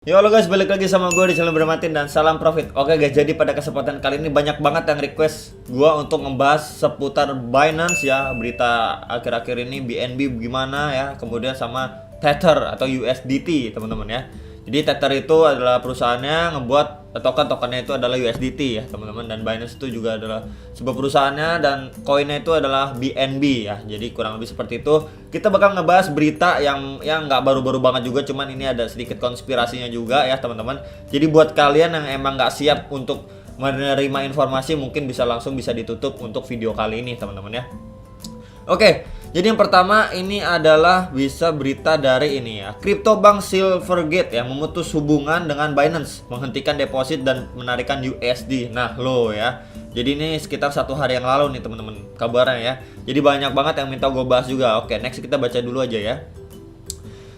Yo halo guys, balik lagi sama gue di channel Bermatin dan salam profit. Oke guys, jadi pada kesempatan kali ini banyak banget yang request gue untuk ngebahas seputar Binance ya. Berita akhir-akhir ini BNB gimana ya, kemudian sama Tether atau USDT teman-teman ya. Jadi Tether itu adalah perusahaannya ngebuat tokennya itu adalah USDT ya teman-teman, dan Binance itu juga adalah sebuah perusahaannya dan koinnya itu adalah BNB ya. Jadi kurang lebih seperti itu. Kita bakal ngebahas berita yang nggak baru-baru banget juga, cuman ini ada sedikit konspirasinya juga ya teman-teman. Jadi buat kalian yang emang nggak siap untuk menerima informasi, mungkin bisa ditutup untuk video kali ini teman-teman ya. Oke, jadi yang pertama ini adalah bisa berita dari ini ya. Kriptobank Silvergate ya memutus hubungan dengan Binance, menghentikan deposit dan menarikan USD. Nah lo ya. Jadi ini sekitar 1 hari yang lalu nih teman-teman kabarnya ya. Jadi banyak banget yang minta gue bahas juga. Oke, next kita baca dulu aja ya.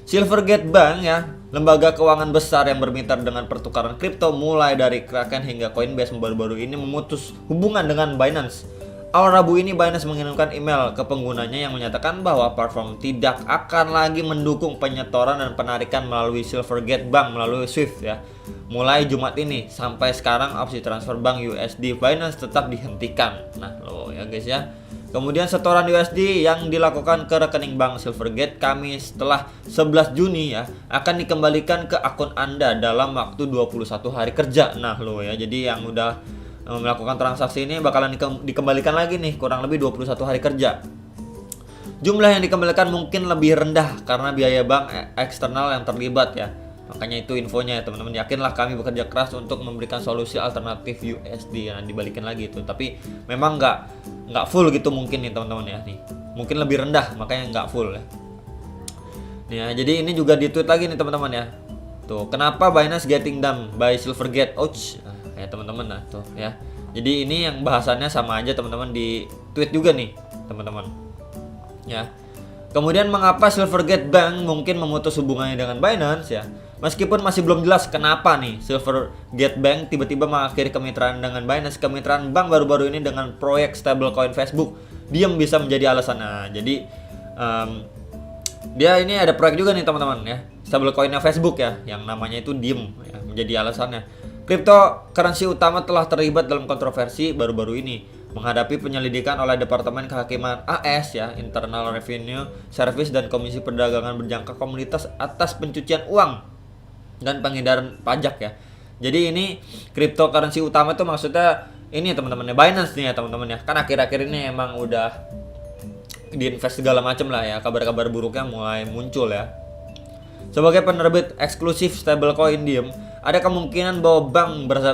Silvergate Bank ya, lembaga keuangan besar yang bermitra dengan pertukaran kripto mulai dari Kraken hingga Coinbase baru-baru ini memutus hubungan dengan Binance. Awal Rabu ini Binance mengirimkan email ke penggunanya yang menyatakan bahwa platform tidak akan lagi mendukung penyetoran dan penarikan melalui Silvergate Bank melalui Swift ya. Mulai Jumat ini sampai sekarang opsi transfer bank USD Binance tetap dihentikan. Nah, lo ya guys ya. Kemudian setoran USD yang dilakukan ke rekening bank Silvergate kami setelah 11 Juni ya akan dikembalikan ke akun Anda dalam waktu 21 hari kerja. Nah, lo ya. Jadi yang udah melakukan transaksi ini bakalan dikembalikan lagi nih kurang lebih 21 hari kerja. Jumlah yang dikembalikan mungkin lebih rendah karena biaya bank eksternal yang terlibat ya. Makanya itu infonya ya teman-teman. Yakinlah kami bekerja keras untuk memberikan solusi alternatif USD yang dibalikin lagi itu. Tapi memang nggak full gitu mungkin nih teman-teman ya nih. Mungkin lebih rendah makanya nggak full ya. Nih ya, jadi ini juga di-tweet lagi nih teman-teman ya. Tuh, kenapa Binance getting dumped by Silvergate? Ouch. Ya teman-teman, nah tuh ya. Jadi ini yang bahasannya sama aja teman-teman di tweet juga nih teman-teman ya. Kemudian mengapa Silvergate Bank mungkin memutus hubungannya dengan Binance ya, meskipun masih belum jelas kenapa nih Silvergate Bank tiba-tiba mengakhiri kemitraan dengan Binance. Kemitraan bank baru-baru ini dengan proyek stablecoin Facebook diam bisa menjadi alasan. Nah jadi dia ini ada proyek juga nih teman-teman ya, stablecoinnya Facebook ya, yang namanya itu diem ya, menjadi alasannya. Cryptocurrency utama telah terlibat dalam kontroversi baru-baru ini menghadapi penyelidikan oleh Departemen Kehakiman AS ya, Internal Revenue Service dan Komisi Perdagangan Berjangka Komunitas atas pencucian uang dan pengedaran pajak ya. Jadi ini cryptocurrency utama itu maksudnya ini teman-teman ya, Binance nih ya teman-teman ya. Kan akhir-akhir ini emang udah diinvest segala macam lah ya, kabar-kabar buruknya mulai muncul ya. Sebagai penerbit eksklusif stablecoin diem, ada kemungkinan bahwa bank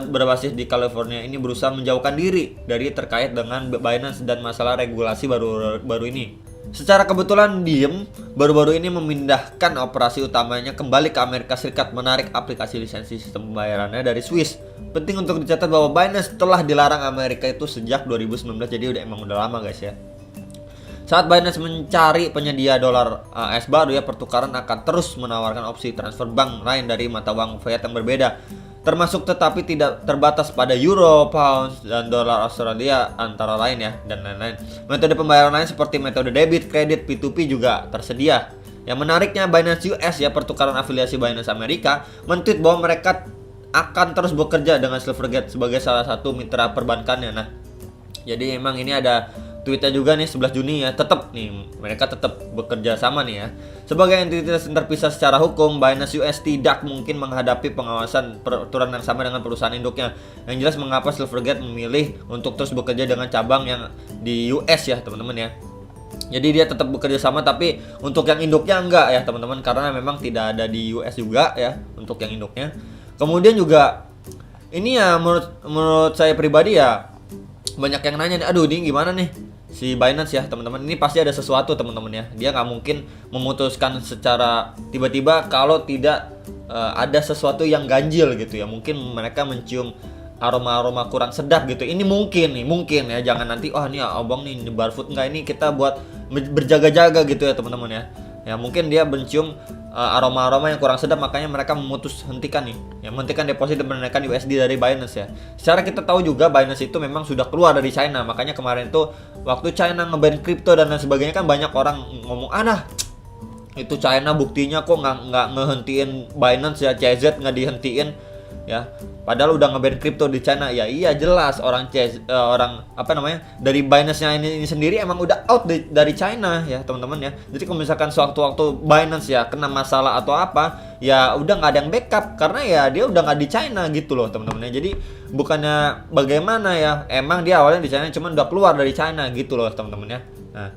berbasis di California ini berusaha menjauhkan diri dari terkait dengan Binance dan masalah regulasi baru ini. Secara kebetulan diem baru-baru ini memindahkan operasi utamanya kembali ke Amerika Serikat, menarik aplikasi lisensi sistem pembayarannya dari Swiss. Penting untuk dicatat bahwa Binance telah dilarang Amerika itu sejak 2019, jadi emang udah lama guys ya. Saat Binance mencari penyedia dolar AS baru ya, pertukaran akan terus menawarkan opsi transfer bank lain dari mata uang fiat yang berbeda, termasuk tetapi tidak terbatas pada euro, pounds, dan dolar Australia antara lain ya, dan lain-lain. Metode pembayaran lain seperti metode debit, kredit, P2P juga tersedia. Yang menariknya Binance US ya, pertukaran afiliasi Binance Amerika, men-tweet bahwa mereka akan terus bekerja dengan Silvergate sebagai salah satu mitra perbankannya. Nah, jadi emang ini ada tweetnya juga nih 11 Juni ya, tetap nih mereka tetap bekerja sama nih ya. Sebagai entitas terpisah secara hukum, Binance US tidak mungkin menghadapi pengawasan peraturan yang sama dengan perusahaan induknya. Yang jelas mengapa Silvergate memilih untuk terus bekerja dengan cabang yang di US ya teman-teman ya. Jadi dia tetap bekerja sama, tapi untuk yang induknya enggak ya teman-teman, karena memang tidak ada di US juga ya untuk yang induknya. Kemudian juga ini ya menurut saya pribadi ya, banyak yang nanya nih, aduh ini gimana nih si Binance ya teman-teman. Ini pasti ada sesuatu teman-teman ya. Dia nggak mungkin memutuskan secara tiba-tiba kalau tidak ada sesuatu yang ganjil gitu ya. Mungkin mereka mencium aroma-aroma kurang sedap gitu. Ini mungkin ya, jangan nanti ini abang nih nyebar food. Enggak, ini kita buat berjaga-jaga gitu ya teman-teman ya. Ya mungkin dia mencium aroma-aroma yang kurang sedap, makanya mereka memutus hentikan nih, yang menghentikan deposit dan menaikkan USD dari Binance ya. Secara kita tahu juga Binance itu memang sudah keluar dari China, makanya kemarin itu waktu China ngeban kripto dan lain sebagainya kan banyak orang ngomong Itu China buktinya kok nggak ngehentiin Binance ya, CZ nggak dihentiin ya, padahal udah nge-ban kripto di China. Ya iya jelas orang orang apa namanya dari Binance-nya ini sendiri emang udah out dari China ya teman-teman ya. Jadi kalau misalkan sewaktu-waktu Binance ya kena masalah atau apa, ya udah nggak ada yang backup karena ya dia udah nggak di China gitu loh teman-teman ya. Jadi bukannya bagaimana ya, emang dia awalnya di China cuman udah keluar dari China gitu loh teman-teman ya. Nah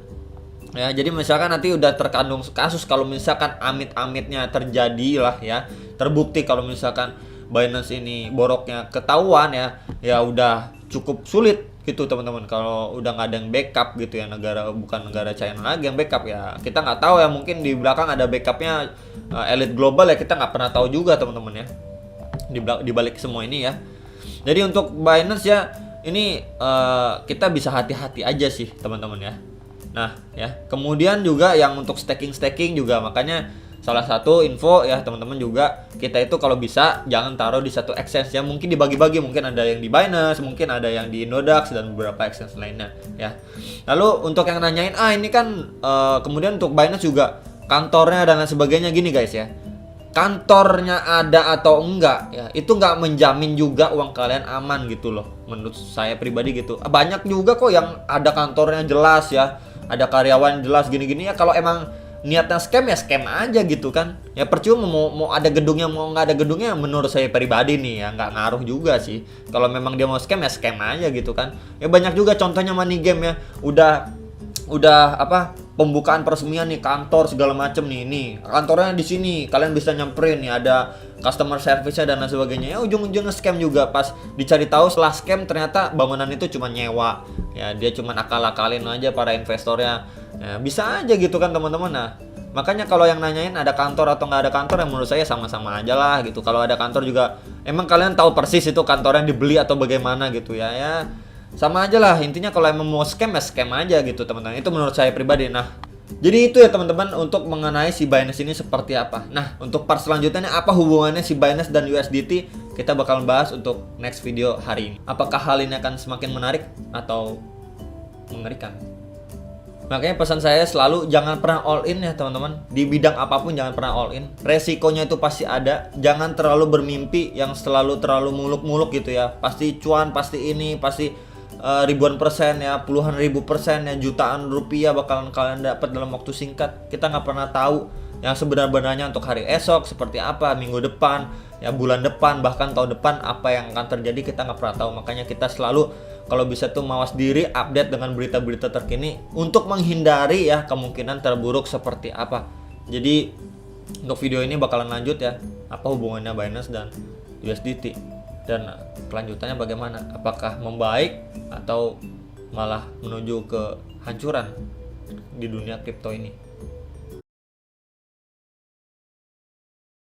ya, jadi misalkan nanti udah terkandung kasus kalau misalkan amit-amitnya terjadi lah ya, terbukti kalau misalkan Binance ini boroknya ketahuan ya, ya udah cukup sulit gitu teman-teman. Kalau udah nggak ada yang backup gitu ya, bukan negara China lagi yang backup ya, kita nggak tahu ya, mungkin di belakang ada backupnya elit global ya, kita nggak pernah tahu juga teman-teman ya di balik semua ini ya. Jadi untuk Binance ya ini kita bisa hati-hati aja sih teman-teman ya. Nah ya, kemudian juga yang untuk staking juga, makanya salah satu info ya teman-teman juga, kita itu kalau bisa jangan taruh di satu exchange ya, mungkin dibagi-bagi, mungkin ada yang di Binance, mungkin ada yang di Indodax dan beberapa exchange lainnya ya. Lalu untuk yang nanyain ini kan kemudian untuk Binance juga kantornya dan lain sebagainya, gini guys ya, kantornya ada atau enggak ya itu nggak menjamin juga uang kalian aman gitu loh, menurut saya pribadi gitu. Banyak juga kok yang ada kantornya jelas ya, ada karyawan jelas gini-gini ya. Kalau emang niatnya scam ya scam aja gitu kan ya, percuma mau ada gedungnya mau nggak ada gedungnya. Menurut saya pribadi nih ya nggak ngaruh juga sih. Kalau memang dia mau scam ya scam aja gitu kan ya. Banyak juga contohnya money game ya, udah apa pembukaan peresmian nih kantor segala macem nih kantornya di sini, kalian bisa nyamperin nih, ada customer service-nya dan lain sebagainya ya, ujung-ujungnya scam juga. Pas dicari tahu setelah scam ternyata bangunan itu cuma nyewa ya, dia cuma akal-akalin aja para investornya ya, bisa aja gitu kan teman-teman. Nah makanya kalau yang nanyain ada kantor atau nggak ada kantor, yang menurut saya sama-sama aja lah gitu. Kalau ada kantor juga emang kalian tahu persis itu kantornya dibeli atau bagaimana gitu ya, ya sama aja lah intinya. Kalau emang mau scam ya scam aja gitu teman-teman, itu menurut saya pribadi. Nah jadi itu ya teman-teman untuk mengenai si Binance ini seperti apa. Nah untuk part selanjutnya apa hubungannya si Binance dan USDT, kita bakal bahas untuk next video hari ini. Apakah hal ini akan semakin menarik atau mengerikan? Makanya pesan saya selalu jangan pernah all in ya teman-teman. Di bidang apapun jangan pernah all in. Resikonya itu pasti ada. Jangan terlalu bermimpi yang terlalu muluk-muluk gitu ya. Pasti cuan, pasti ini, pasti ribuan persen ya, puluhan ribu persen ya, jutaan rupiah bakalan kalian dapat dalam waktu singkat. Kita nggak pernah tahu yang sebenarnya untuk hari esok seperti apa, minggu depan ya, bulan depan, bahkan tahun depan apa yang akan terjadi kita nggak pernah tahu. Makanya kita selalu kalau bisa tuh mawas diri, update dengan berita-berita terkini untuk menghindari ya kemungkinan terburuk seperti apa. Jadi untuk video ini bakalan lanjut ya, apa hubungannya Binance dan USDT, dan kelanjutannya bagaimana, apakah membaik atau malah menuju ke hancuran di dunia kripto ini.